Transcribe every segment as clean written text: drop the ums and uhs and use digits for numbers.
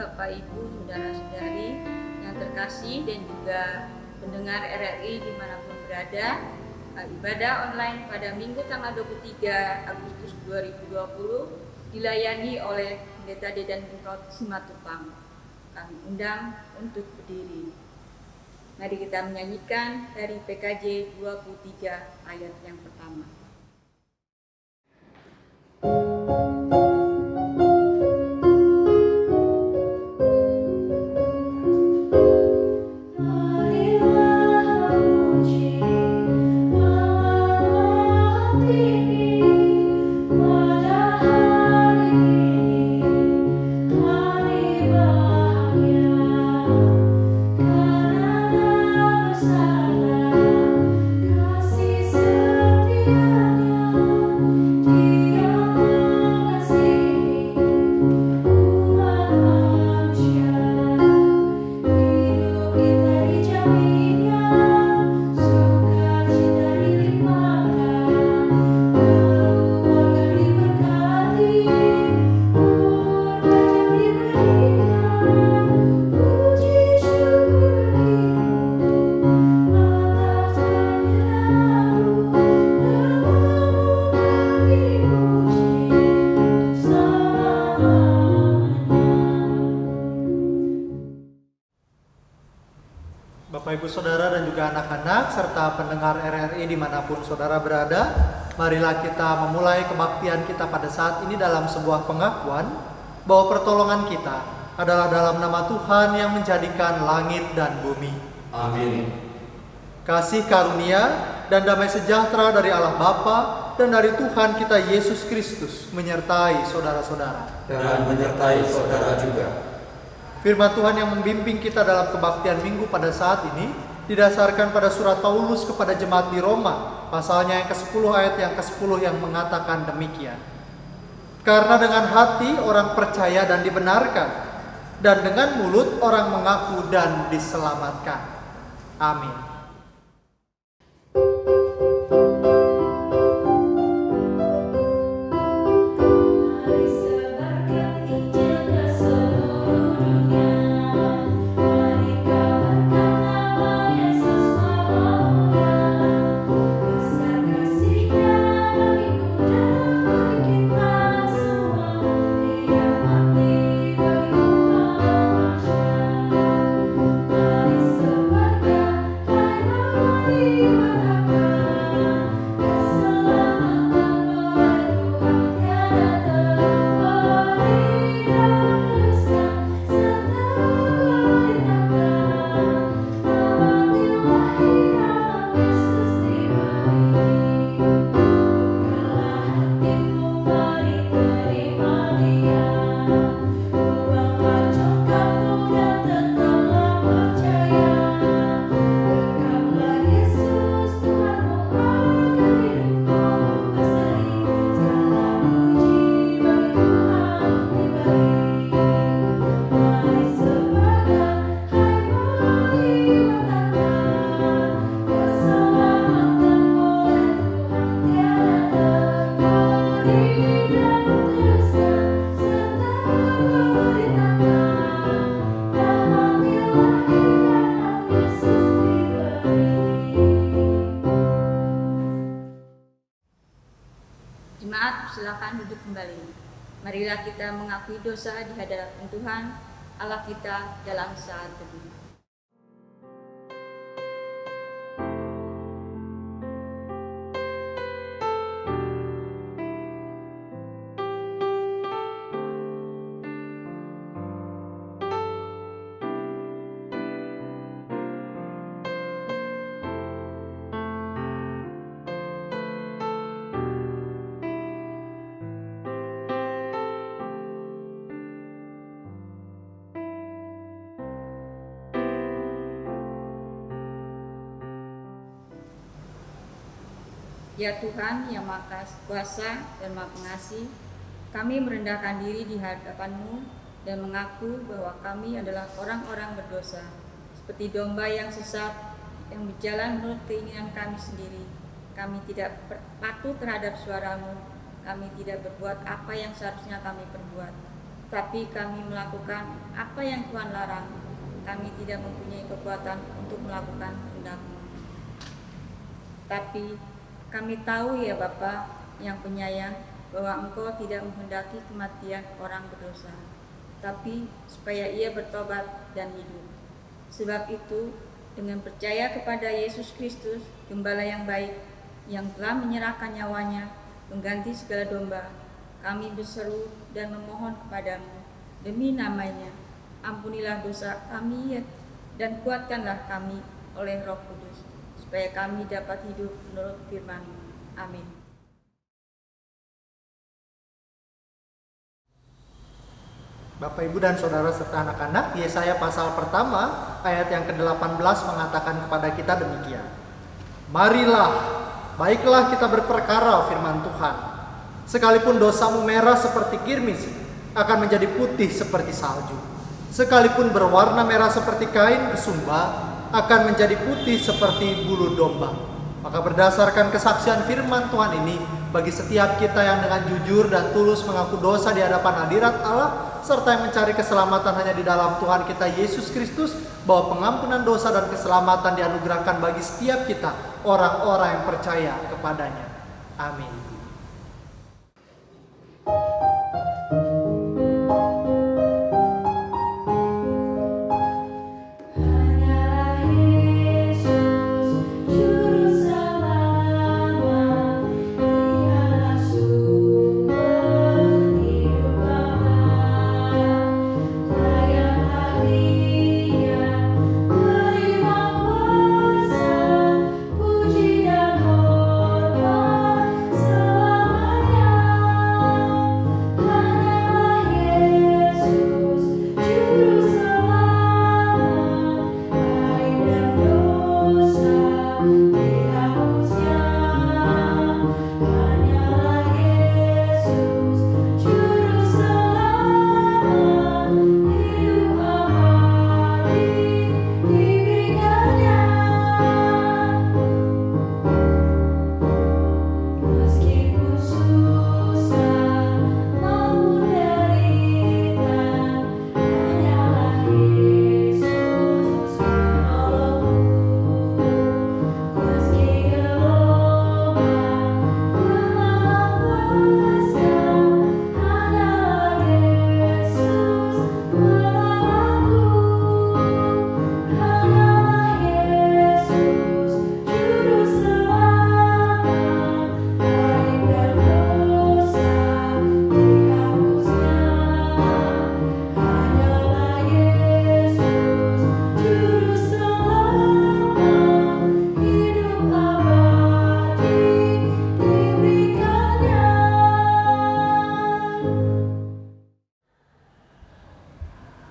Bapak Ibu, saudara-saudari yang terkasih dan juga pendengar RRI dimanapun berada. Ibadah online pada Minggu tanggal 23 Agustus 2020 dilayani oleh Pendeta Dedan Bungkot Simatupang. Kami undang untuk berdiri. Mari kita menyanyikan dari PKJ 23 ayat yang pertama. Bapak Ibu Saudara dan juga anak-anak serta pendengar RRI dimanapun saudara berada, marilah kita memulai kebaktian kita pada saat ini dalam sebuah pengakuan bahwa pertolongan kita adalah dalam nama Tuhan yang menjadikan langit dan bumi. Amin. Kasih karunia dan damai sejahtera dari Allah Bapa dan dari Tuhan kita Yesus Kristus menyertai saudara-saudara. Dan menyertai saudara juga. Firman Tuhan yang membimbing kita dalam kebaktian minggu pada saat ini didasarkan pada surat Paulus kepada jemaat di Roma, pasalnya yang ke-10 ayat yang ke-10 yang mengatakan demikian. Karena dengan hati orang percaya dan dibenarkan, dan dengan mulut orang mengaku dan diselamatkan. Amin. Silakan duduk kembali. Marilah kita mengakui dosa di hadapan Tuhan Allah kita dalam saat teduh. Ya Tuhan yang Maha Kuasa dan Maha Pengasih, kami merendahkan diri di hadapan-Mu dan mengaku bahwa kami adalah orang-orang berdosa, seperti domba yang sesat yang berjalan menurut keinginan kami sendiri. Kami tidak patuh terhadap suara-Mu, kami tidak berbuat apa yang seharusnya kami perbuat. Tapi kami melakukan apa yang Tuhan larang. Kami tidak mempunyai kekuatan untuk melakukan kehendak-Mu. Tapi kami tahu ya Bapa yang penyayang, bahwa Engkau tidak menghendaki kematian orang berdosa, tapi supaya ia bertobat dan hidup. Sebab itu, dengan percaya kepada Yesus Kristus, Gembala yang baik, yang telah menyerahkan nyawanya mengganti segala domba, kami berseru dan memohon kepadamu demi namanya, ampunilah dosa kami dan kuatkanlah kami oleh Roh Kudus, supaya kami dapat hidup menurut firman-Mu. Amin. Bapak, Ibu, dan Saudara serta anak-anak, Yesaya pasal pertama ayat yang ke-18 mengatakan kepada kita demikian. Marilah, baiklah kita berperkara firman Tuhan. Sekalipun dosamu merah seperti kirmis, akan menjadi putih seperti salju. Sekalipun berwarna merah seperti kain kesumba, akan menjadi putih seperti bulu domba. Maka berdasarkan kesaksian firman Tuhan ini, bagi setiap kita yang dengan jujur dan tulus mengaku dosa di hadapan hadirat Allah, serta yang mencari keselamatan hanya di dalam Tuhan kita Yesus Kristus, bahwa pengampunan dosa dan keselamatan dianugerahkan bagi setiap kita, orang-orang yang percaya kepadanya. Amin.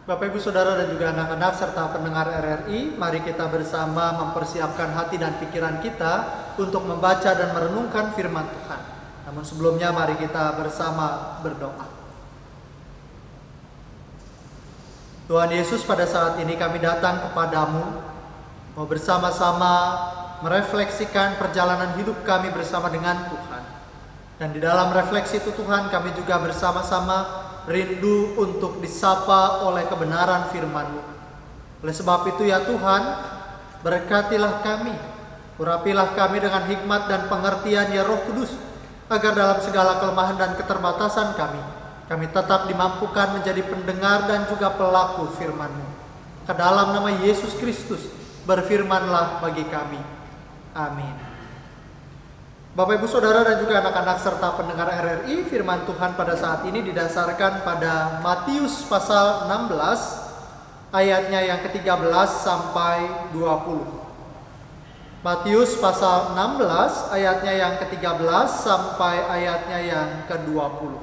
Bapak, Ibu, Saudara, dan juga anak-anak serta pendengar RRI, mari kita bersama mempersiapkan hati dan pikiran kita untuk membaca dan merenungkan firman Tuhan. Namun sebelumnya mari kita bersama berdoa. Tuhan Yesus, pada saat ini kami datang kepadamu, mau bersama-sama merefleksikan perjalanan hidup kami bersama dengan Tuhan. Dan di dalam refleksi itu Tuhan, kami juga bersama-sama rindu untuk disapa oleh kebenaran firman-Mu. Oleh sebab itu ya Tuhan, berkatilah kami, urapilah kami dengan hikmat dan pengertian ya Roh Kudus, agar dalam segala kelemahan dan keterbatasan kami tetap dimampukan menjadi pendengar dan juga pelaku firman-Mu. Ke dalam nama Yesus Kristus, berfirmanlah bagi kami. Amin. Bapak, Ibu, Saudara, dan juga anak-anak serta pendengar RRI, firman Tuhan pada saat ini didasarkan pada Matius pasal 16 ayatnya yang ke-13 sampai 20. Matius pasal 16 ayatnya yang ke-13 sampai ayatnya yang ke-20.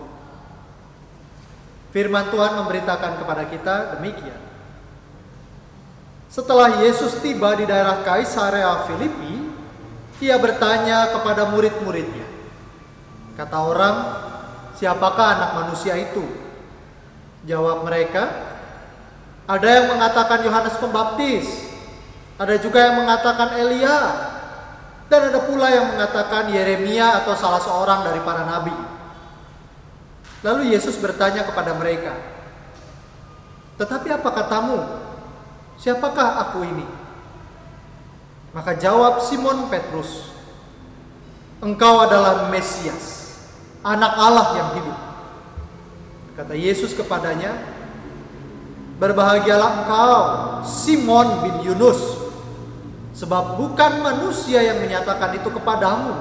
Firman Tuhan memberitakan kepada kita demikian. Setelah Yesus tiba di daerah Kaisarea Filipi, Ia bertanya kepada murid-muridnya. Kata orang, siapakah anak manusia itu? Jawab mereka, ada yang mengatakan Yohanes Pembaptis, ada juga yang mengatakan Elia, dan ada pula yang mengatakan Yeremia atau salah seorang dari para nabi. Lalu Yesus bertanya kepada mereka, Tetapi apa katamu? Siapakah aku ini? Maka jawab Simon Petrus, engkau adalah Mesias, Anak Allah yang hidup. Kata Yesus kepadanya, berbahagialah engkau, Simon bin Yunus, sebab bukan manusia yang menyatakan itu kepadamu,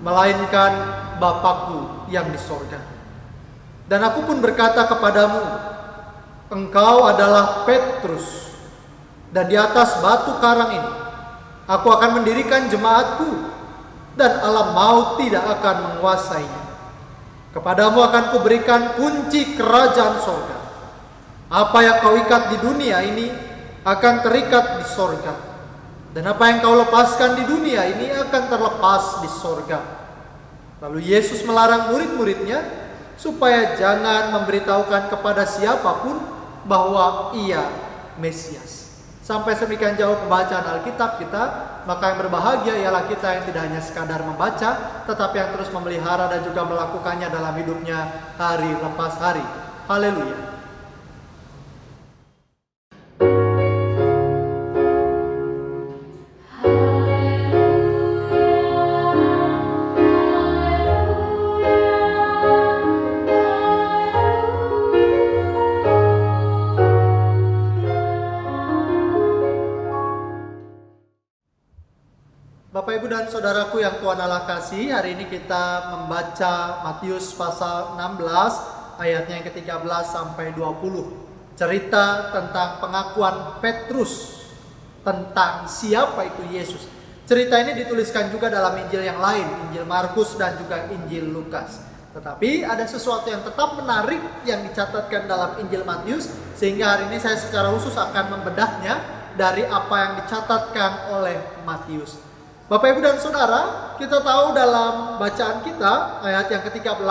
melainkan Bapa-Ku yang di sorga. Dan aku pun berkata kepadamu, engkau adalah Petrus, dan di atas batu karang ini aku akan mendirikan jemaatku, dan alam maut tidak akan menguasainya. Kepadamu akan kuberikan kunci kerajaan sorga. Apa yang kau ikat di dunia ini akan terikat di sorga, dan apa yang kau lepaskan di dunia ini akan terlepas di sorga. Lalu Yesus melarang murid-muridnya supaya jangan memberitahukan kepada siapapun bahwa ia Mesias. Sampai semikian jauh pembacaan Alkitab kita, maka yang berbahagia ialah kita yang tidak hanya sekadar membaca, tetapi yang terus memelihara dan juga melakukannya dalam hidupnya hari lepas hari. Haleluya. Bapak, Ibu, dan Saudaraku yang Tuhan Allah kasih, hari ini kita membaca Matius pasal 16 ayatnya yang ke-13 sampai 20. Cerita tentang pengakuan Petrus tentang siapa itu Yesus. Cerita ini dituliskan juga dalam Injil yang lain, Injil Markus dan juga Injil Lukas. Tetapi ada sesuatu yang tetap menarik yang dicatatkan dalam Injil Matius, sehingga hari ini saya secara khusus akan membedahnya dari apa yang dicatatkan oleh Matius. Bapak, Ibu, dan Saudara, kita tahu dalam bacaan kita ayat yang ke-13,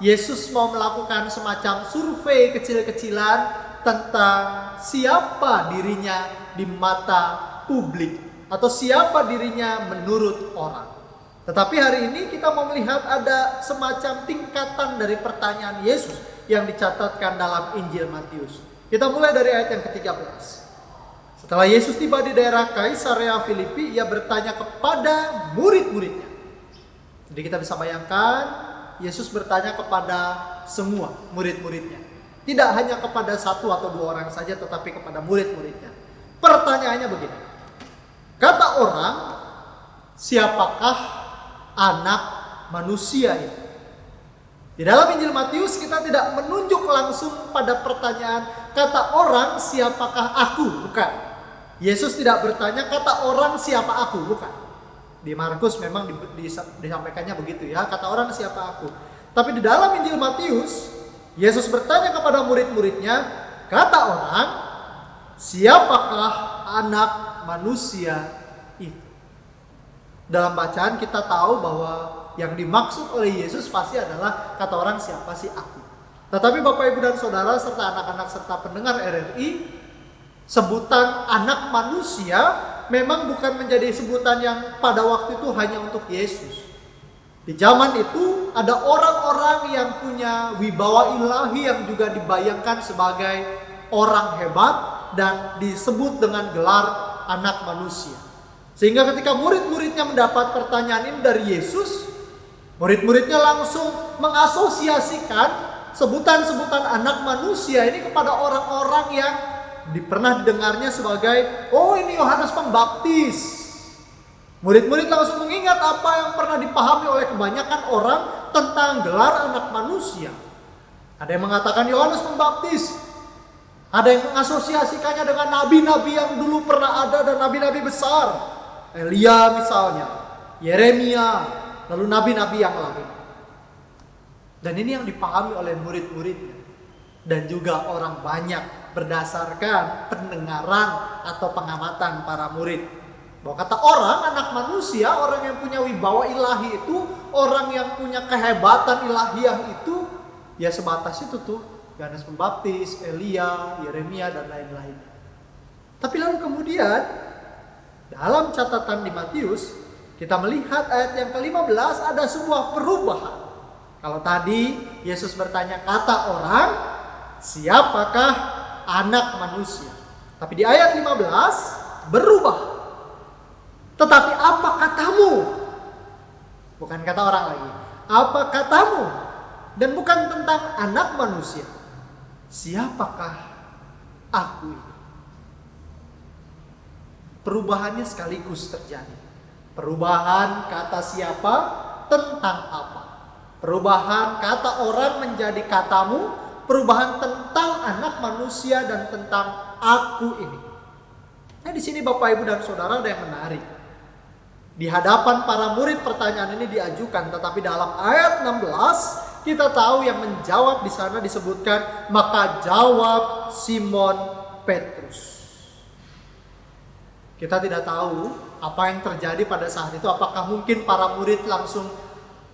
Yesus mau melakukan semacam survei kecil-kecilan tentang siapa dirinya di mata publik atau siapa dirinya menurut orang. Tetapi hari ini kita mau melihat ada semacam tingkatan dari pertanyaan Yesus yang dicatatkan dalam Injil Matius. Kita mulai dari ayat yang ke-13. Setelah Yesus tiba di daerah Kaisarea Filipi, ia bertanya kepada murid-muridnya. Jadi kita bisa bayangkan, Yesus bertanya kepada semua murid-muridnya. Tidak hanya kepada satu atau dua orang saja, tetapi kepada murid-muridnya. Pertanyaannya begini. Kata orang, siapakah anak manusia ini? Di dalam Injil Matius kita tidak menunjuk langsung pada pertanyaan, kata orang, siapakah aku? Bukan. Yesus tidak bertanya kata orang siapa aku, bukan. Di Markus memang disampaikannya begitu ya, kata orang siapa aku. Tapi di dalam Injil Matius, Yesus bertanya kepada murid-muridnya, kata orang, siapakah anak manusia itu? Dalam bacaan kita tahu bahwa yang dimaksud oleh Yesus pasti adalah kata orang siapa sih aku. Tetapi Bapak, Ibu, dan Saudara serta anak-anak serta pendengar RRI, sebutan anak manusia memang bukan menjadi sebutan yang pada waktu itu hanya untuk Yesus. Di zaman itu ada orang-orang yang punya wibawa ilahi yang juga dibayangkan sebagai orang hebat dan disebut dengan gelar anak manusia. Sehingga ketika murid-muridnya mendapat pertanyaan ini dari Yesus, murid-muridnya langsung mengasosiasikan sebutan-sebutan anak manusia ini kepada orang-orang yang pernah didengarnya sebagai, oh ini Yohanes Pembaptis. Murid-murid langsung mengingat apa yang pernah dipahami oleh kebanyakan orang tentang gelar anak manusia. Ada yang mengatakan Yohanes Pembaptis, ada yang mengasosiasikannya dengan nabi-nabi yang dulu pernah ada dan nabi-nabi besar, Elia misalnya, Yeremia, lalu nabi-nabi yang lain. Dan ini yang dipahami oleh murid-muridnya dan juga orang banyak berdasarkan pendengaran atau pengamatan para murid. Bahwa kata orang, anak manusia, orang yang punya wibawa ilahi itu, orang yang punya kehebatan ilahiyah itu, ya sebatas itu tuh, Yohanes Pembaptis, Elia, Yeremia, dan lain-lain. Tapi lalu kemudian, dalam catatan di Matius, kita melihat ayat yang ke-15 ada sebuah perubahan. Kalau tadi Yesus bertanya kata orang, siapakah anak manusia. Tapi di ayat 15 berubah. Tetapi apa katamu? Bukan kata orang lagi. Apa katamu? Dan bukan tentang anak manusia. Siapakah aku ini? Perubahannya sekaligus terjadi. Perubahan kata siapa, tentang apa. Perubahan kata orang menjadi katamu. Perubahan tentang anak manusia dan tentang aku ini. Nah, di sini Bapak Ibu dan Saudara ada yang menarik. Di hadapan para murid pertanyaan ini diajukan, tetapi dalam ayat 16 kita tahu yang menjawab di sana disebutkan, maka jawab Simon Petrus. Kita tidak tahu apa yang terjadi pada saat itu. Apakah mungkin para murid langsung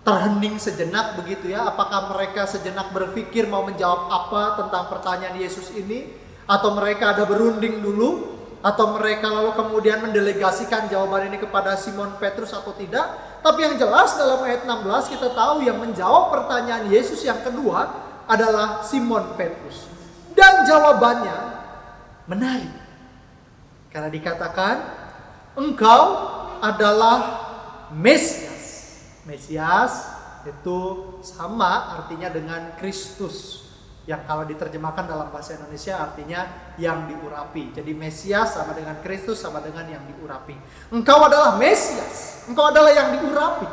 terhening sejenak begitu ya? Apakah mereka sejenak berpikir mau menjawab apa tentang pertanyaan Yesus ini? Atau mereka ada berunding dulu? Atau mereka lalu kemudian mendelegasikan jawaban ini kepada Simon Petrus atau tidak? Tapi yang jelas dalam ayat 16 kita tahu yang menjawab pertanyaan Yesus yang kedua adalah Simon Petrus. Dan jawabannya menarik. Karena dikatakan, engkau adalah Mesias. Mesias itu sama artinya dengan Kristus. Yang kalau diterjemahkan dalam bahasa Indonesia artinya yang diurapi. Jadi Mesias sama dengan Kristus sama dengan yang diurapi. Engkau adalah Mesias. Engkau adalah yang diurapi.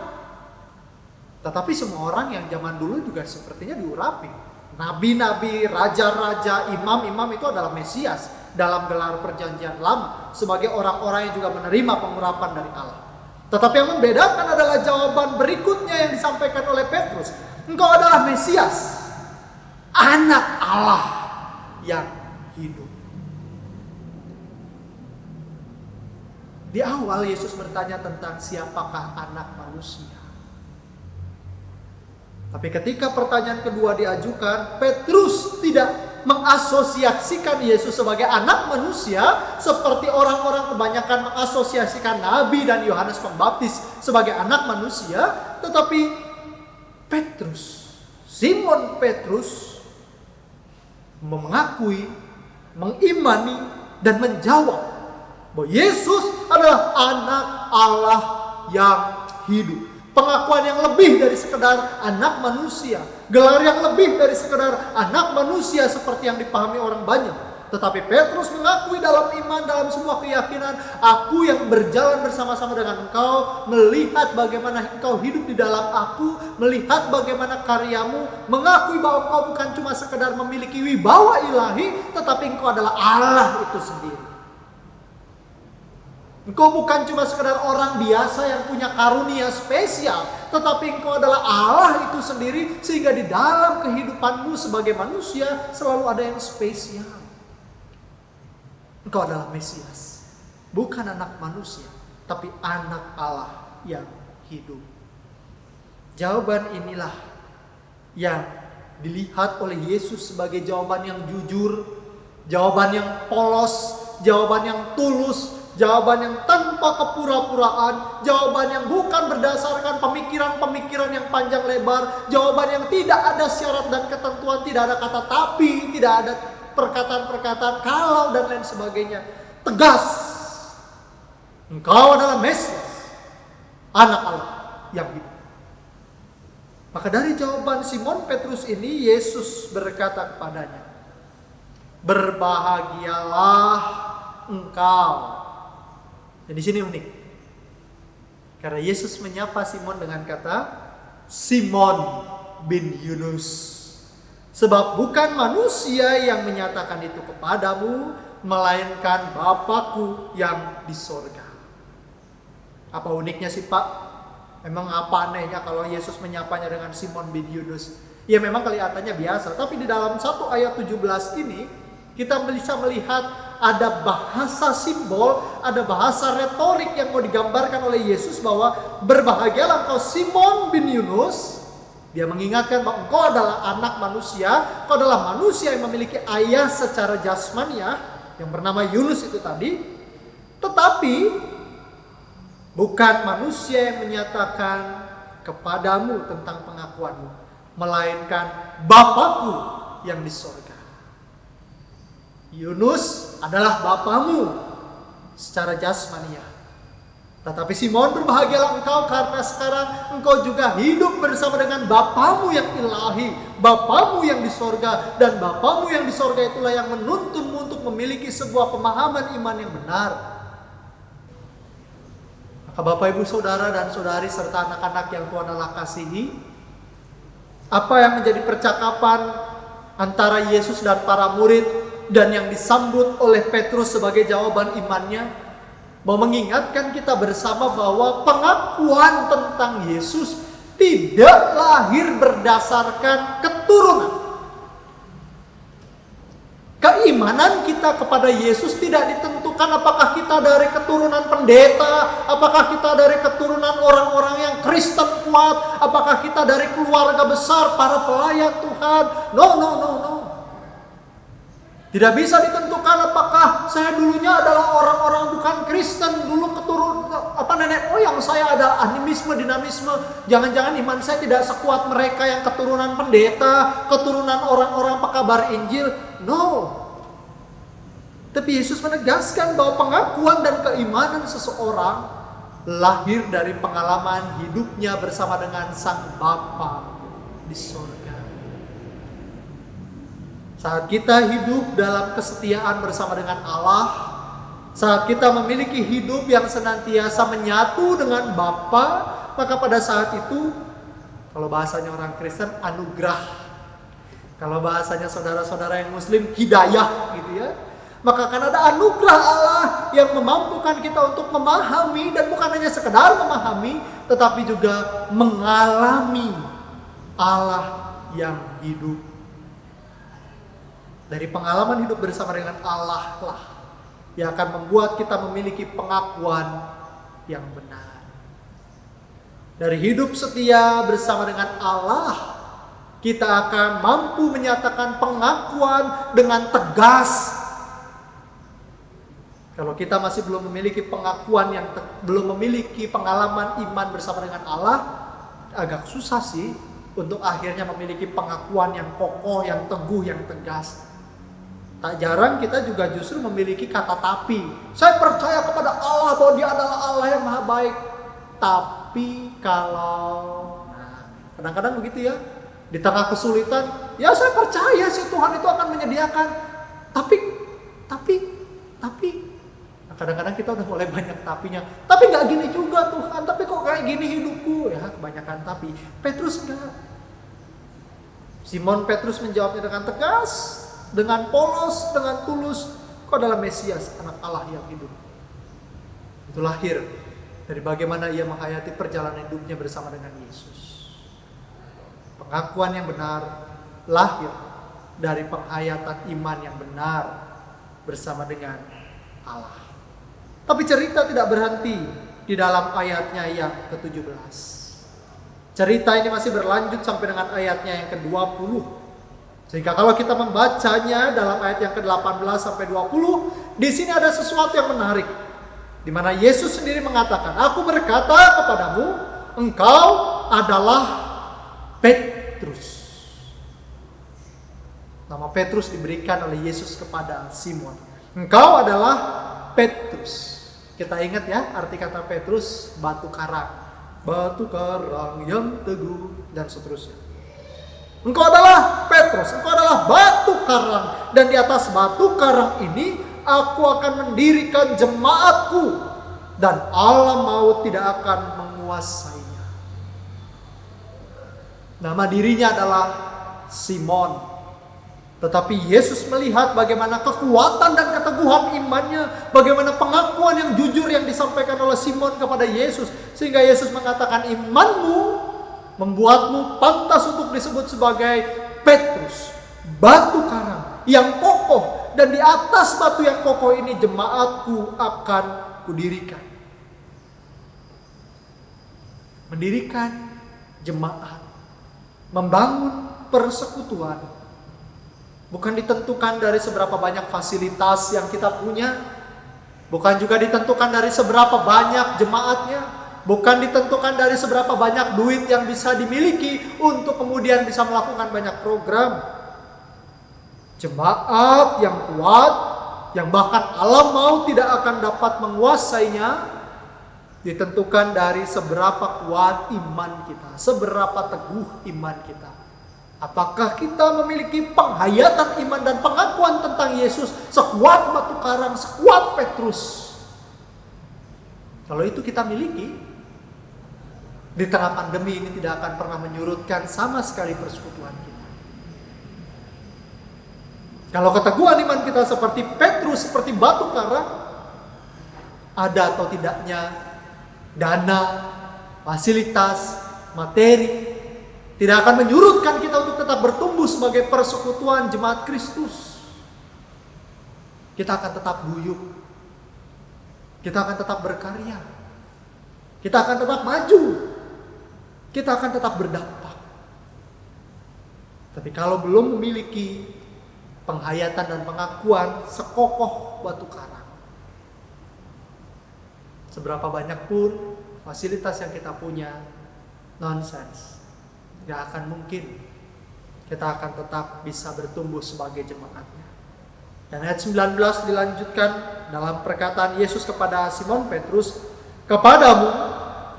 Tetapi semua orang yang zaman dulu juga sepertinya diurapi. Nabi-nabi, raja-raja, imam-imam itu adalah Mesias dalam gelar perjanjian lama. Sebagai orang-orang yang juga menerima pengurapan dari Allah. Tetapi yang membedakan adalah jawaban berikutnya yang disampaikan oleh Petrus. Engkau adalah Mesias. Anak Allah yang hidup. Di awal Yesus bertanya tentang siapakah anak manusia. Tapi ketika pertanyaan kedua diajukan, Petrus tidak mengasosiasikan Yesus sebagai anak manusia seperti orang-orang kebanyakan mengasosiasikan Nabi dan Yohanes Pembaptis sebagai anak manusia. Tetapi Petrus, Simon Petrus mengakui, mengimani, dan menjawab bahwa Yesus adalah anak Allah yang hidup. Pengakuan yang lebih dari sekedar anak manusia, gelar yang lebih dari sekedar anak manusia seperti yang dipahami orang banyak. Tetapi Petrus mengakui dalam iman, dalam semua keyakinan, aku yang berjalan bersama-sama dengan engkau, melihat bagaimana engkau hidup di dalam aku, melihat bagaimana karyamu, mengakui bahwa engkau bukan cuma sekedar memiliki wibawa ilahi, tetapi engkau adalah Allah itu sendiri. Engkau bukan cuma sekedar orang biasa yang punya karunia spesial, tetapi engkau adalah Allah itu sendiri, sehingga di dalam kehidupanmu sebagai manusia selalu ada yang spesial. Engkau adalah Mesias, bukan anak manusia, tapi anak Allah yang hidup. Jawaban inilah yang dilihat oleh Yesus sebagai jawaban yang jujur, jawaban yang polos, jawaban yang tulus, jawaban yang tanpa kepura-puraan, jawaban yang bukan berdasarkan pemikiran-pemikiran yang panjang lebar, jawaban yang tidak ada syarat dan ketentuan, tidak ada kata tapi, tidak ada perkataan-perkataan kalau dan lain sebagainya. Tegas. Engkau adalah Mesias, anak Allah yang hidup. Maka dari jawaban Simon Petrus ini, Yesus berkata kepadanya, berbahagialah engkau. Dan di sini unik. Karena Yesus menyapa Simon dengan kata Simon bin Yunus. Sebab bukan manusia yang menyatakan itu kepadamu, melainkan Bapa-Ku yang di sorga. Apa uniknya sih Pak? Memang apa anehnya kalau Yesus menyapanya dengan Simon bin Yunus? Ya memang kelihatannya biasa. Tapi di dalam 1 ayat 17 ini, kita bisa melihat ada bahasa simbol, ada bahasa retorik yang mau digambarkan oleh Yesus bahwa berbahagialah engkau Simon bin Yunus. Dia mengingatkan bahwa engkau adalah anak manusia, engkau adalah manusia yang memiliki ayah secara jasmaniah yang bernama Yunus itu tadi. Tetapi bukan manusia yang menyatakan kepadamu tentang pengakuanmu, melainkan Bapa-Ku yang di sorga. Yunus adalah bapamu secara jasmania. Tetapi Simon, berbahagialah engkau karena sekarang engkau juga hidup bersama dengan bapamu yang ilahi, bapamu yang di sorga. Dan bapamu yang di sorga itulah yang menuntunmu untuk memiliki sebuah pemahaman iman yang benar. Maka Bapak Ibu Saudara dan Saudari serta anak-anak yang Tuhan Allah kasihi, apa yang menjadi percakapan antara Yesus dan para murid dan yang disambut oleh Petrus sebagai jawaban imannya, mau mengingatkan kita bersama bahwa pengakuan tentang Yesus tidak lahir berdasarkan keturunan. Keimanan kita kepada Yesus tidak ditentukan apakah kita dari keturunan pendeta, apakah kita dari keturunan orang-orang yang Kristen kuat, apakah kita dari keluarga besar para pelayan Tuhan. No. Tidak bisa ditentukan apakah saya dulunya adalah orang-orang bukan Kristen, dulu nenek moyang saya ada animisme, dinamisme. Jangan-jangan iman saya tidak sekuat mereka yang keturunan pendeta, keturunan orang-orang pekabar Injil. No. Tapi Yesus menegaskan bahwa pengakuan dan keimanan seseorang lahir dari pengalaman hidupnya bersama dengan Sang Bapa di surga. Saat kita hidup dalam kesetiaan bersama dengan Allah, saat kita memiliki hidup yang senantiasa menyatu dengan Bapa, maka pada saat itu, kalau bahasanya orang Kristen, anugerah. Kalau bahasanya saudara-saudara yang Muslim, hidayah gitu ya. Maka akan ada anugerah Allah yang memampukan kita untuk memahami, dan bukan hanya sekedar memahami, tetapi juga mengalami Allah yang hidup. Dari pengalaman hidup bersama dengan Allah lah yang akan membuat kita memiliki pengakuan yang benar. Dari hidup setia bersama dengan Allah, kita akan mampu menyatakan pengakuan dengan tegas. Kalau kita masih belum memiliki pengakuan belum memiliki pengalaman iman bersama dengan Allah, agak susah sih untuk akhirnya memiliki pengakuan yang kokoh, yang teguh, yang tegas. Tak jarang kita juga justru memiliki kata tapi. Saya percaya kepada Allah bahwa Dia adalah Allah yang maha baik. Tapi kalau, kadang-kadang begitu ya. Di tengah kesulitan, ya saya percaya sih Tuhan itu akan menyediakan. Tapi. Nah, kadang-kadang kita udah mulai banyak tapinya. Tapi gak gini juga Tuhan. Tapi kok kayak gini hidupku? Ya kebanyakan tapi. Petrus enggak. Simon Petrus menjawabnya dengan tegas, dengan polos, dengan tulus. Kau adalah Mesias, anak Allah yang hidup. Itu lahir dari bagaimana ia menghayati perjalanan hidupnya bersama dengan Yesus. Pengakuan yang benar lahir dari penghayatan iman yang benar bersama dengan Allah. Tapi cerita tidak berhenti di dalam ayatnya yang ke-17. Cerita ini masih berlanjut sampai dengan ayatnya yang ke-20. Sehingga kalau kita membacanya dalam ayat yang ke-18 sampai 20, di sini ada sesuatu yang menarik. Di mana Yesus sendiri mengatakan, "Aku berkata kepadamu, engkau adalah Petrus." Nama Petrus diberikan oleh Yesus kepada Simon. Engkau adalah Petrus. Kita ingat ya, arti kata Petrus, batu karang. Batu karang yang teguh, dan seterusnya. Engkau adalah Petrus, engkau adalah batu karang, dan di atas batu karang ini aku akan mendirikan jemaatku, dan alam maut tidak akan menguasainya. Nama dirinya adalah Simon. Tetapi Yesus melihat bagaimana kekuatan dan keteguhan imannya, bagaimana pengakuan yang jujur yang disampaikan oleh Simon kepada Yesus, sehingga Yesus mengatakan, imanmu membuatmu pantas untuk disebut sebagai Petrus, batu karang yang kokoh, dan di atas batu yang kokoh ini jemaatku akan kudirikan. Mendirikan jemaat, membangun persekutuan, bukan ditentukan dari seberapa banyak fasilitas yang kita punya, bukan juga ditentukan dari seberapa banyak jemaatnya, bukan ditentukan dari seberapa banyak duit yang bisa dimiliki untuk kemudian bisa melakukan banyak program. Jemaat yang kuat, yang bahkan alam maut tidak akan dapat menguasainya, ditentukan dari seberapa kuat iman kita, seberapa teguh iman kita. Apakah kita memiliki penghayatan iman dan pengakuan tentang Yesus sekuat batu karang, sekuat Petrus? Kalau itu kita miliki, di tengah pandemi ini tidak akan pernah menyurutkan sama sekali persekutuan kita. Kalau keteguhan iman kita seperti Petrus, seperti batu karang, ada atau tidaknya dana, fasilitas, materi, tidak akan menyurutkan kita untuk tetap bertumbuh sebagai persekutuan jemaat Kristus. Kita akan tetap guyup. Kita akan tetap berkarya. Kita akan tetap maju. Kita akan tetap berdampak. Tapi kalau belum memiliki penghayatan dan pengakuan sekokoh batu karang, seberapa banyak pun fasilitas yang kita punya, nonsense. Gak akan mungkin kita akan tetap bisa bertumbuh sebagai jemaatnya. Dan ayat 19 dilanjutkan dalam perkataan Yesus kepada Simon Petrus, "Kepadamu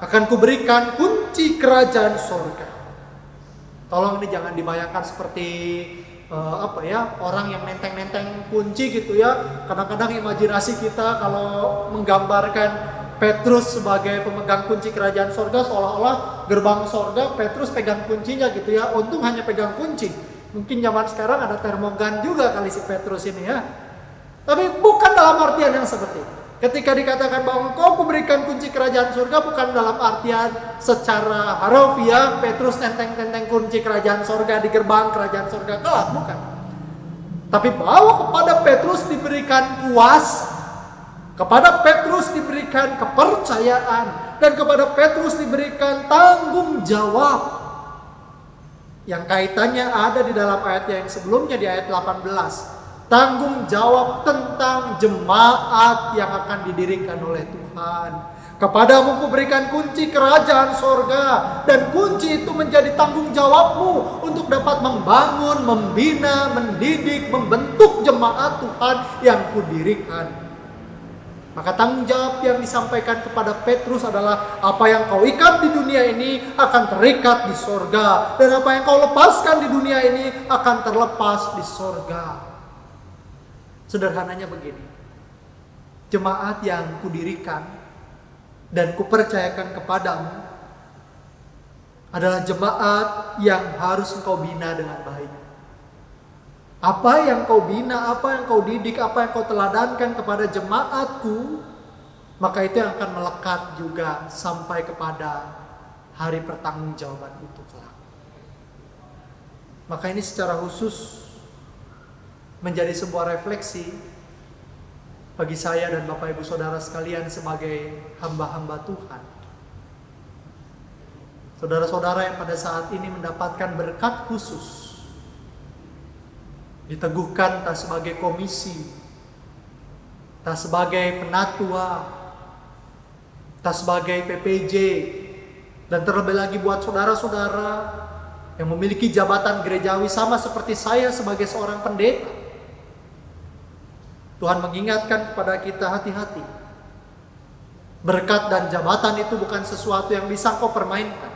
akan kuberikan kunci kerajaan sorga." Tolong ini jangan dibayangkan seperti orang yang nenteng-nenteng kunci gitu ya. Kadang-kadang imajinasi kita kalau menggambarkan Petrus sebagai pemegang kunci kerajaan sorga, seolah-olah gerbang sorga Petrus pegang kuncinya gitu ya. Untung hanya pegang kunci. Mungkin zaman sekarang ada termogan juga kali si Petrus ini ya. Tapi bukan dalam artian yang seperti itu. Ketika dikatakan bahwa engkau kuberikan kunci kerajaan surga, bukan dalam artian secara harfiah Petrus tenteng-tenteng kunci kerajaan surga di gerbang kerajaan surga kelak, bukan. Tapi bahwa kepada Petrus diberikan kuasa, kepada Petrus diberikan kepercayaan, dan kepada Petrus diberikan tanggung jawab yang kaitannya ada di dalam ayat yang sebelumnya di ayat 18. Tanggung jawab tentang jemaat yang akan didirikan oleh Tuhan. Kepadamu kuberikan kunci kerajaan sorga, dan kunci itu menjadi tanggung jawabmu untuk dapat membangun, membina, mendidik, membentuk jemaat Tuhan yang kudirikan. Maka tanggung jawab yang disampaikan kepada Petrus adalah apa yang kau ikat di dunia ini akan terikat di sorga, dan apa yang kau lepaskan di dunia ini akan terlepas di sorga. Sederhananya begini, jemaat yang kudirikan dan kupercayakan kepadamu adalah jemaat yang harus engkau bina dengan baik. Apa yang kau bina, apa yang kau didik, apa yang kau teladankan kepada jemaatku, maka itu yang akan melekat juga sampai kepada hari pertanggungjawaban itu kelak. Maka ini secara khusus menjadi sebuah refleksi bagi saya dan Bapak Ibu Saudara sekalian sebagai hamba-hamba Tuhan. Saudara-saudara yang pada saat ini mendapatkan berkat khusus, diteguhkan tak sebagai komisi, tak sebagai penatua, tak sebagai PPJ, dan terlebih lagi buat saudara-saudara yang memiliki jabatan gerejawi sama seperti saya sebagai seorang pendeta. Tuhan mengingatkan kepada kita hati-hati. Berkat dan jabatan itu bukan sesuatu yang bisa kau permainkan.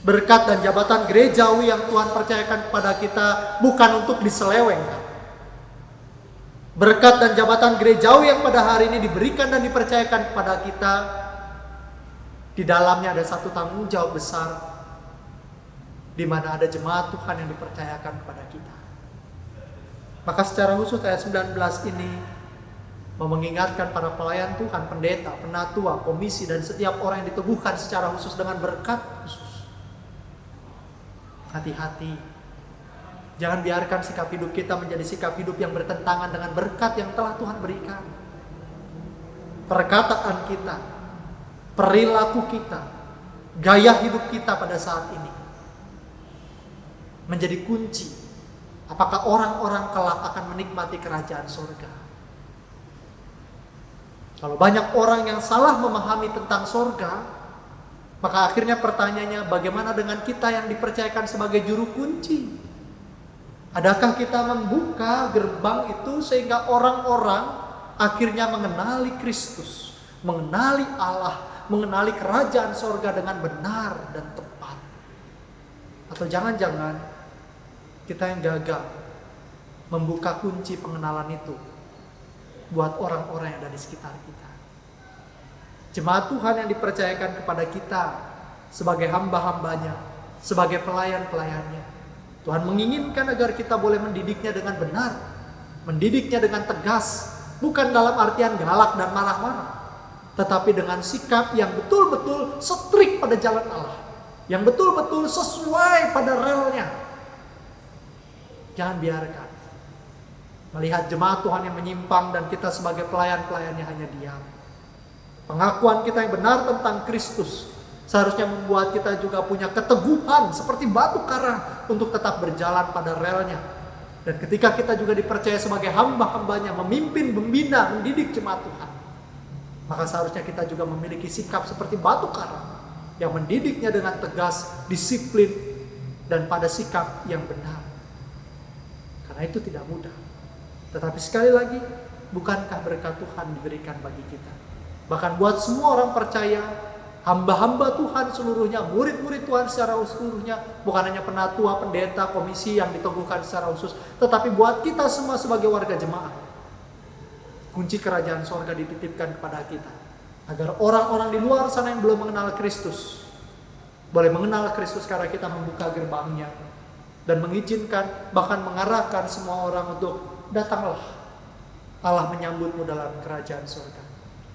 Berkat dan jabatan gerejawi yang Tuhan percayakan kepada kita bukan untuk diselewengkan. Berkat dan jabatan gerejawi yang pada hari ini diberikan dan dipercayakan kepada kita, di dalamnya ada satu tanggung jawab besar, di mana ada jemaat Tuhan yang dipercayakan kepada kita. Maka secara khusus ayat 19 ini mengingatkan para pelayan Tuhan, pendeta, penatua, komisi, dan setiap orang yang diteguhkan secara khusus dengan berkat khusus. Hati-hati. Jangan biarkan sikap hidup kita menjadi sikap hidup yang bertentangan dengan berkat yang telah Tuhan berikan. Perkataan kita, perilaku kita, gaya hidup kita pada saat ini menjadi kunci apakah orang-orang kelak akan menikmati kerajaan surga. Kalau banyak orang yang salah memahami tentang surga, maka akhirnya pertanyaannya, bagaimana dengan kita yang dipercayakan sebagai juru kunci? Adakah kita membuka gerbang itu sehingga orang-orang akhirnya mengenali Kristus, mengenali Allah, mengenali kerajaan sorga dengan benar dan tepat? Atau jangan-jangan kita yang gagal membuka kunci pengenalan itu buat orang-orang yang ada di sekitar kita. Jemaat Tuhan yang dipercayakan kepada kita sebagai hamba-hambanya, sebagai pelayan-pelayannya, Tuhan menginginkan agar kita boleh mendidiknya dengan benar, mendidiknya dengan tegas, bukan dalam artian galak dan marah-marah, tetapi dengan sikap yang betul-betul setrik pada jalan Allah, yang betul-betul sesuai pada relnya. Jangan biarkan melihat jemaat Tuhan yang menyimpang dan kita sebagai pelayan-pelayannya hanya diam. Pengakuan kita yang benar tentang Kristus seharusnya membuat kita juga punya keteguhan seperti batu karang untuk tetap berjalan pada relnya. Dan ketika kita juga dipercaya sebagai hamba-hambanya, memimpin, membina, mendidik jemaat Tuhan, maka seharusnya kita juga memiliki sikap seperti batu karang yang mendidiknya dengan tegas, disiplin, dan pada sikap yang benar. Karena itu tidak mudah. Tetapi sekali lagi, bukankah berkat Tuhan diberikan bagi kita? Bahkan buat semua orang percaya, hamba-hamba Tuhan seluruhnya, murid-murid Tuhan secara seluruhnya, bukan hanya penatua, pendeta, komisi yang diteguhkan secara khusus, tetapi buat kita semua sebagai warga jemaat. Kunci kerajaan sorga dititipkan kepada kita, agar orang-orang di luar sana yang belum mengenal Kristus boleh mengenal Kristus karena kita membuka gerbangnya dan mengizinkan, bahkan mengarahkan semua orang untuk datanglah, Allah menyambutmu dalam kerajaan sorga.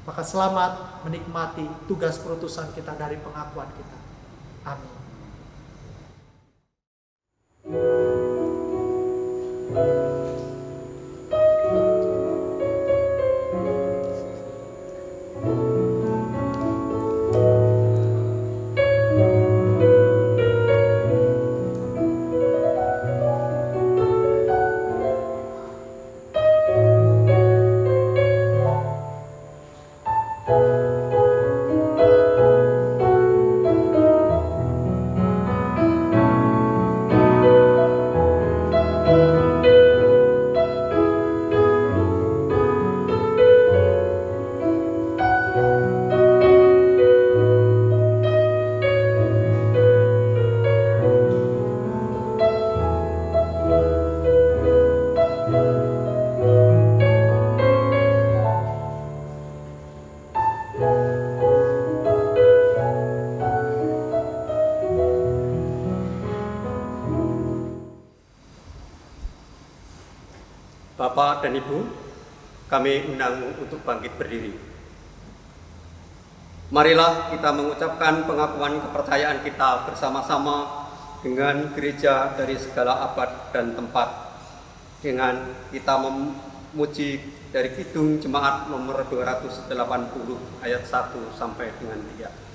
Maka selamat menikmati tugas perutusan kita dari pengakuan kita. Amin. Bapak dan Ibu, kami undang untuk bangkit berdiri. Marilah kita mengucapkan pengakuan kepercayaan kita bersama-sama dengan gereja dari segala abad dan tempat, dengan kita memuji dari Kidung Jemaat nomor 280 ayat 1 sampai dengan 3.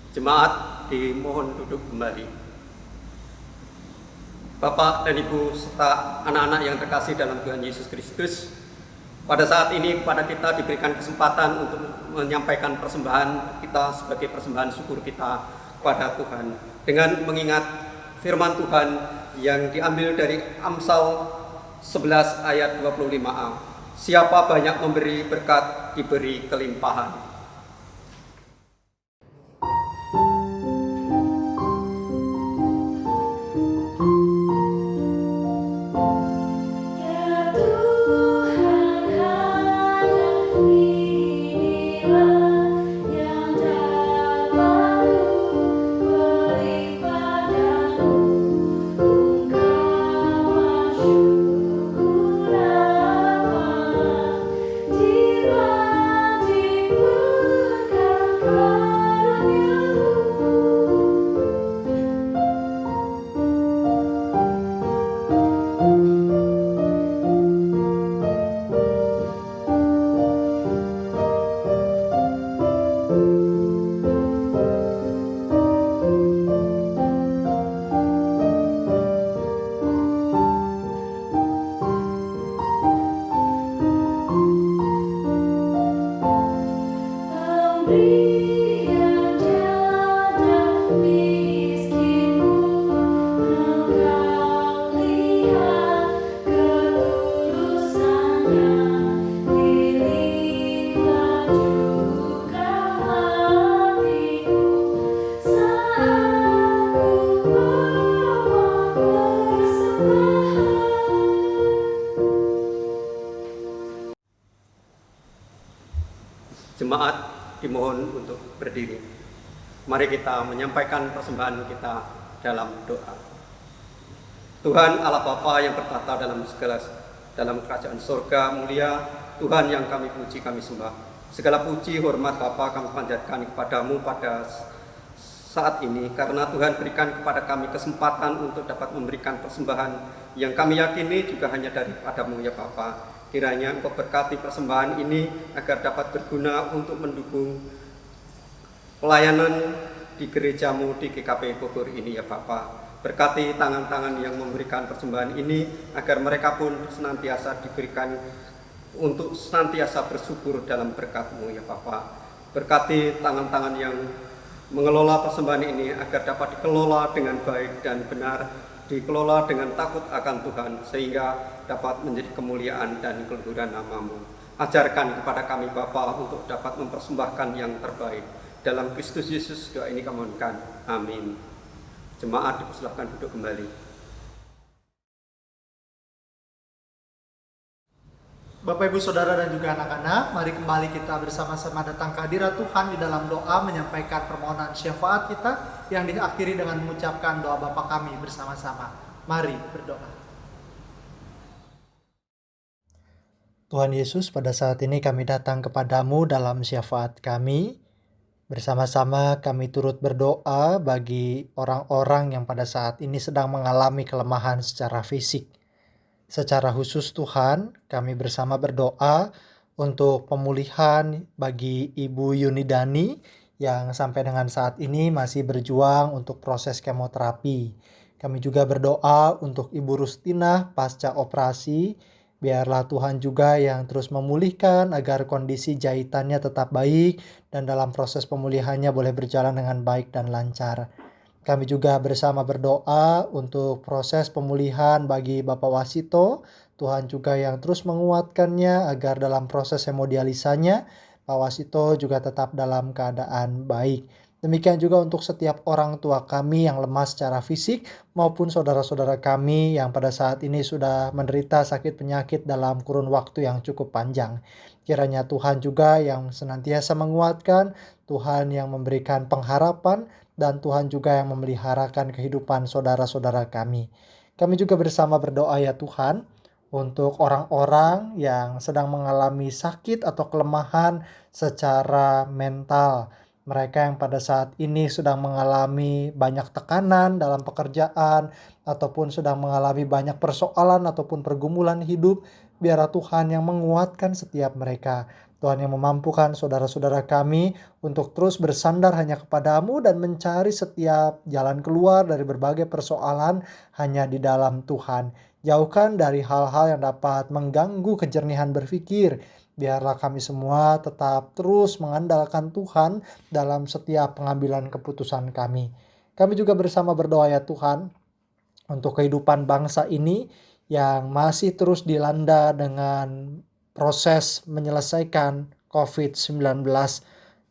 Jemaat dimohon duduk kembali. Bapak dan Ibu serta anak-anak yang terkasih dalam Tuhan Yesus Kristus, pada saat ini kepada kita diberikan kesempatan untuk menyampaikan persembahan kita sebagai persembahan syukur kita kepada Tuhan dengan mengingat firman Tuhan yang diambil dari Amsal 11 ayat 25a. Siapa banyak memberi berkat diberi kelimpahan. Jemaat dimohon untuk berdiri. Mari kita menyampaikan persembahan kita dalam doa. Tuhan Allah Bapa yang bertata dalam kerajaan surga mulia, Tuhan yang kami puji, kami sembah. Segala puji, hormat Bapa kami panjatkan kepadamu pada saat ini, karena Tuhan berikan kepada kami kesempatan untuk dapat memberikan persembahan yang kami yakini juga hanya daripadamu ya Bapa. Kiranya Engkau berkati persembahan ini agar dapat berguna untuk mendukung pelayanan di gerejamu di GKP Bogor ini ya Bapa. Berkati tangan-tangan yang memberikan persembahan ini agar mereka pun senantiasa diberikan untuk senantiasa bersyukur dalam berkat-Mu ya Bapa. Berkati tangan-tangan yang mengelola persembahan ini agar dapat dikelola dengan baik dan benar, dikelola dengan takut akan Tuhan, sehingga dapat menjadi kemuliaan dan keluhuran nama-Mu. Ajarkan kepada kami Bapa untuk dapat mempersembahkan yang terbaik. Dalam Kristus Yesus doa ini kami mohonkan. Amin. Jemaat dipersilakan duduk kembali. Bapak, Ibu, Saudara, dan juga anak-anak, mari kembali kita bersama-sama datang ke hadirat Tuhan di dalam doa menyampaikan permohonan syafaat kita yang diakhiri dengan mengucapkan doa Bapa kami bersama-sama. Mari berdoa. Tuhan Yesus, pada saat ini kami datang kepadamu dalam syafaat kami. Bersama-sama kami turut berdoa bagi orang-orang yang pada saat ini sedang mengalami kelemahan secara fisik. Secara khusus Tuhan, kami bersama berdoa untuk pemulihan bagi Ibu Yunidani yang sampai dengan saat ini masih berjuang untuk proses kemoterapi. Kami juga berdoa untuk Ibu Rustina pasca operasi. Biarlah Tuhan juga yang terus memulihkan agar kondisi jahitannya tetap baik dan dalam proses pemulihannya boleh berjalan dengan baik dan lancar. Kami juga bersama berdoa untuk proses pemulihan bagi Bapak Wasito. Tuhan juga yang terus menguatkannya agar dalam proses hemodialisanya Pak Wasito juga tetap dalam keadaan baik. Demikian juga untuk setiap orang tua kami yang lemah secara fisik maupun saudara-saudara kami yang pada saat ini sudah menderita sakit penyakit dalam kurun waktu yang cukup panjang. Kiranya Tuhan juga yang senantiasa menguatkan, Tuhan yang memberikan pengharapan, dan Tuhan juga yang memeliharakan kehidupan saudara-saudara kami. Kami juga bersama berdoa ya Tuhan untuk orang-orang yang sedang mengalami sakit atau kelemahan secara mental. mereka yang pada saat ini sedang mengalami banyak tekanan dalam pekerjaan ataupun sedang mengalami banyak persoalan ataupun pergumulan hidup. Biarlah Tuhan yang menguatkan setiap mereka. Tuhan yang memampukan saudara-saudara kami untuk terus bersandar hanya kepadamu dan mencari setiap jalan keluar dari berbagai persoalan hanya di dalam Tuhan. Jauhkan dari hal-hal yang dapat mengganggu kejernihan berpikir. Biarlah kami semua tetap terus mengandalkan Tuhan dalam setiap pengambilan keputusan kami. Kami juga bersama berdoa ya Tuhan untuk kehidupan bangsa ini yang masih terus dilanda dengan proses menyelesaikan COVID-19.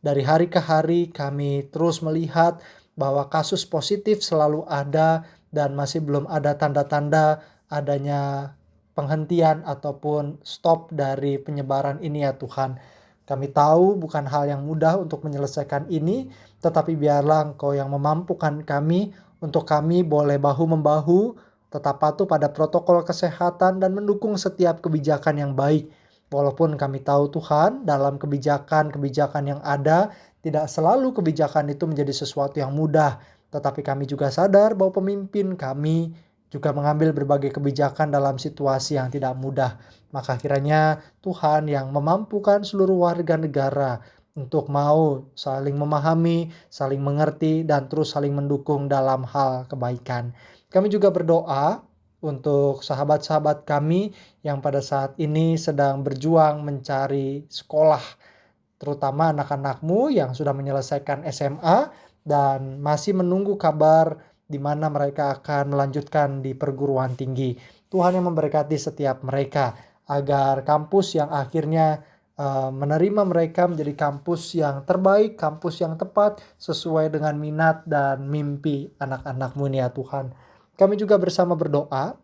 Dari hari ke hari kami terus melihat bahwa kasus positif selalu ada dan masih belum ada tanda-tanda adanya penghentian ataupun stop dari penyebaran ini ya Tuhan. Kami tahu bukan hal yang mudah untuk menyelesaikan ini, tetapi biarlah Engkau yang memampukan kami untuk kami boleh bahu-membahu, tetap patuh pada protokol kesehatan dan mendukung setiap kebijakan yang baik. Walaupun kami tahu Tuhan, dalam kebijakan-kebijakan yang ada, tidak selalu kebijakan itu menjadi sesuatu yang mudah. Tetapi kami juga sadar bahwa pemimpin kami juga mengambil berbagai kebijakan dalam situasi yang tidak mudah. Maka kiranya Tuhan yang memampukan seluruh warga negara untuk mau saling memahami, saling mengerti, dan terus saling mendukung dalam hal kebaikan. Kami juga berdoa untuk sahabat-sahabat kami yang pada saat ini sedang berjuang mencari sekolah, terutama anak-anakmu yang sudah menyelesaikan SMA dan masih menunggu kabar di mana mereka akan melanjutkan di perguruan tinggi. Tuhan yang memberkati setiap mereka agar kampus yang akhirnya menerima mereka menjadi kampus yang terbaik, kampus yang tepat sesuai dengan minat dan mimpi anak-anakmu ini ya Tuhan. Kami juga bersama berdoa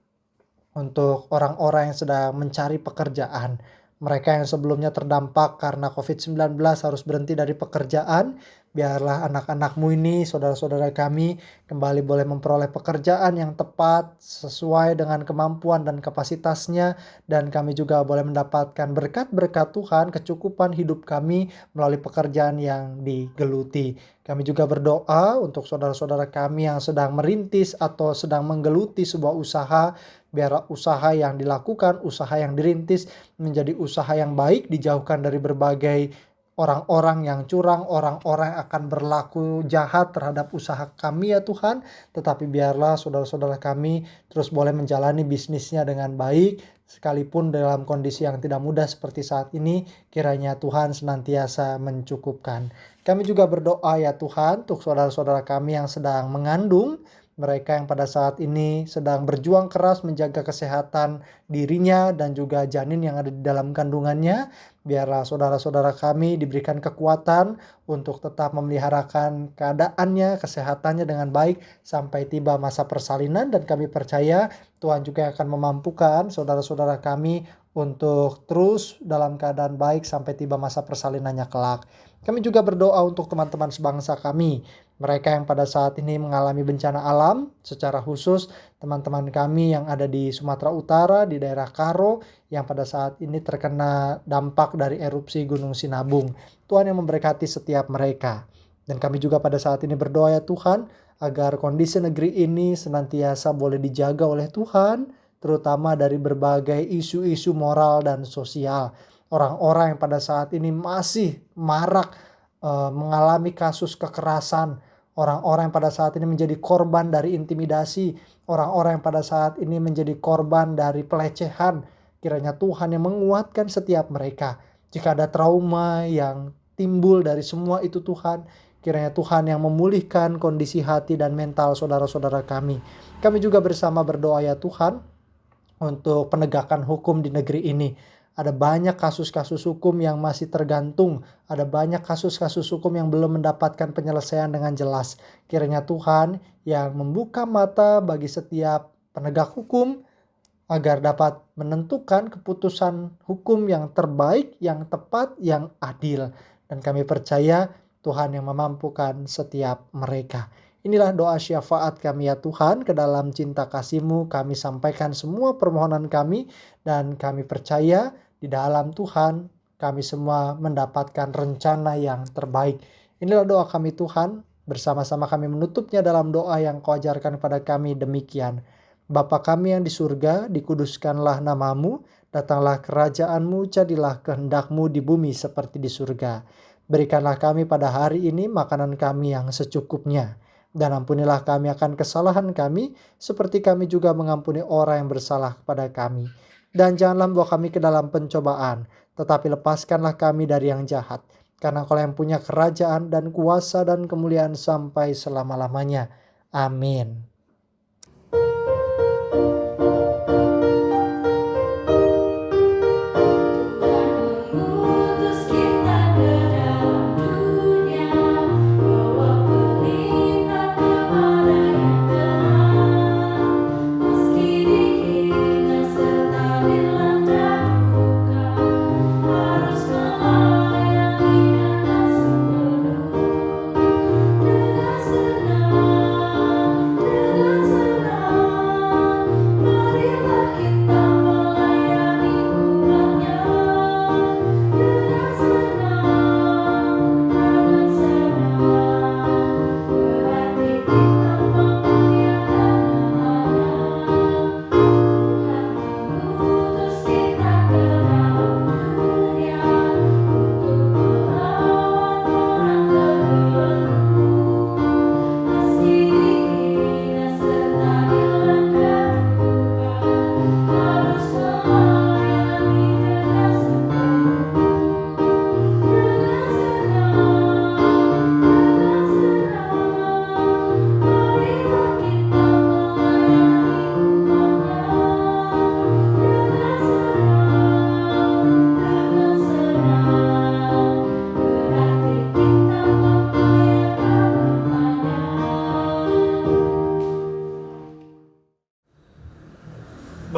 untuk orang-orang yang sedang mencari pekerjaan. Mereka yang sebelumnya terdampak karena COVID-19 harus berhenti dari pekerjaan. Biarlah anak-anakmu ini, saudara-saudara kami, kembali boleh memperoleh pekerjaan yang tepat sesuai dengan kemampuan dan kapasitasnya. Dan kami juga boleh mendapatkan berkat-berkat Tuhan, kecukupan hidup kami melalui pekerjaan yang digeluti. Kami juga berdoa untuk saudara-saudara kami yang sedang merintis atau sedang menggeluti sebuah usaha. Biar usaha yang dilakukan, usaha yang dirintis menjadi usaha yang baik, dijauhkan dari berbagai orang-orang yang curang, orang-orang yang akan berlaku jahat terhadap usaha kami ya Tuhan. Tetapi biarlah saudara-saudara kami terus boleh menjalani bisnisnya dengan baik, sekalipun dalam kondisi yang tidak mudah seperti saat ini, kiranya Tuhan senantiasa mencukupkan. Kami juga berdoa ya Tuhan untuk saudara-saudara kami yang sedang mengandung, mereka yang pada saat ini sedang berjuang keras menjaga kesehatan dirinya dan juga janin yang ada di dalam kandungannya. Biarlah saudara-saudara kami diberikan kekuatan untuk tetap memeliharakan keadaannya, kesehatannya dengan baik sampai tiba masa persalinan. Dan kami percaya Tuhan juga akan memampukan saudara-saudara kami untuk terus dalam keadaan baik sampai tiba masa persalinannya kelak. Kami juga berdoa untuk teman-teman sebangsa kami, mereka yang pada saat ini mengalami bencana alam, secara khusus teman-teman kami yang ada di Sumatera Utara, di daerah Karo, yang pada saat ini terkena dampak dari erupsi Gunung Sinabung. Tuhan yang memberkati setiap mereka. Dan kami juga pada saat ini berdoa ya Tuhan, agar kondisi negeri ini senantiasa boleh dijaga oleh Tuhan, terutama dari berbagai isu-isu moral dan sosial. Orang-orang yang pada saat ini masih marak mengalami kasus kekerasan, orang-orang yang pada saat ini menjadi korban dari intimidasi, orang-orang yang pada saat ini menjadi korban dari pelecehan. Kiranya Tuhan yang menguatkan setiap mereka. Jika ada trauma yang timbul dari semua itu Tuhan, kiranya Tuhan yang memulihkan kondisi hati dan mental saudara-saudara kami. Kami juga bersama berdoa ya Tuhan untuk penegakan hukum di negeri ini. Ada banyak kasus-kasus hukum yang masih tergantung. Ada banyak kasus-kasus hukum yang belum mendapatkan penyelesaian dengan jelas. Kiranya Tuhan yang membuka mata bagi setiap penegak hukum agar dapat menentukan keputusan hukum yang terbaik, yang tepat, yang adil. Dan kami percaya Tuhan yang memampukan setiap mereka. Inilah doa syafaat kami ya Tuhan, ke dalam cinta kasih-Mu kami sampaikan semua permohonan kami, dan kami percaya di dalam Tuhan kami semua mendapatkan rencana yang terbaik. Inilah doa kami Tuhan, bersama-sama kami menutupnya dalam doa yang Kau ajarkan kepada kami demikian. Bapa kami yang di surga, dikuduskanlah namamu, datanglah kerajaan-Mu, jadilah kehendak-Mu di bumi seperti di surga. Berikanlah kami pada hari ini makanan kami yang secukupnya. Dan ampunilah kami akan kesalahan kami, seperti kami juga mengampuni orang yang bersalah kepada kami. Dan janganlah membawa kami ke dalam pencobaan, tetapi lepaskanlah kami dari yang jahat. Karena Engkau yang punya kerajaan dan kuasa dan kemuliaan sampai selama-lamanya. Amin.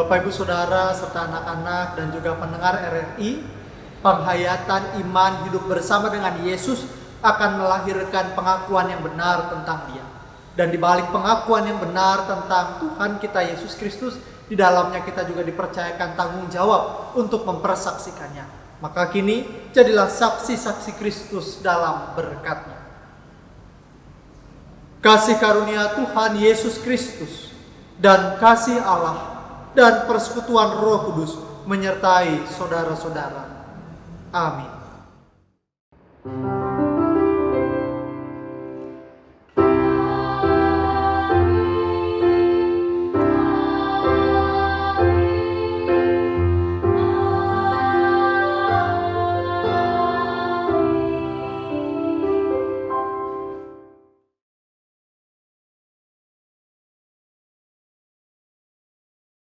Bapak Ibu Saudara serta anak-anak dan juga pendengar RRI, penghayatan iman hidup bersama dengan Yesus akan melahirkan pengakuan yang benar tentang Dia. Dan di balik pengakuan yang benar tentang Tuhan kita Yesus Kristus, di dalamnya kita juga dipercayakan tanggung jawab untuk mempersaksikannya. Maka kini jadilah saksi-saksi Kristus dalam berkat-Nya. Kasih karunia Tuhan Yesus Kristus dan kasih Allah dan persekutuan Roh Kudus menyertai saudara-saudara. Amin.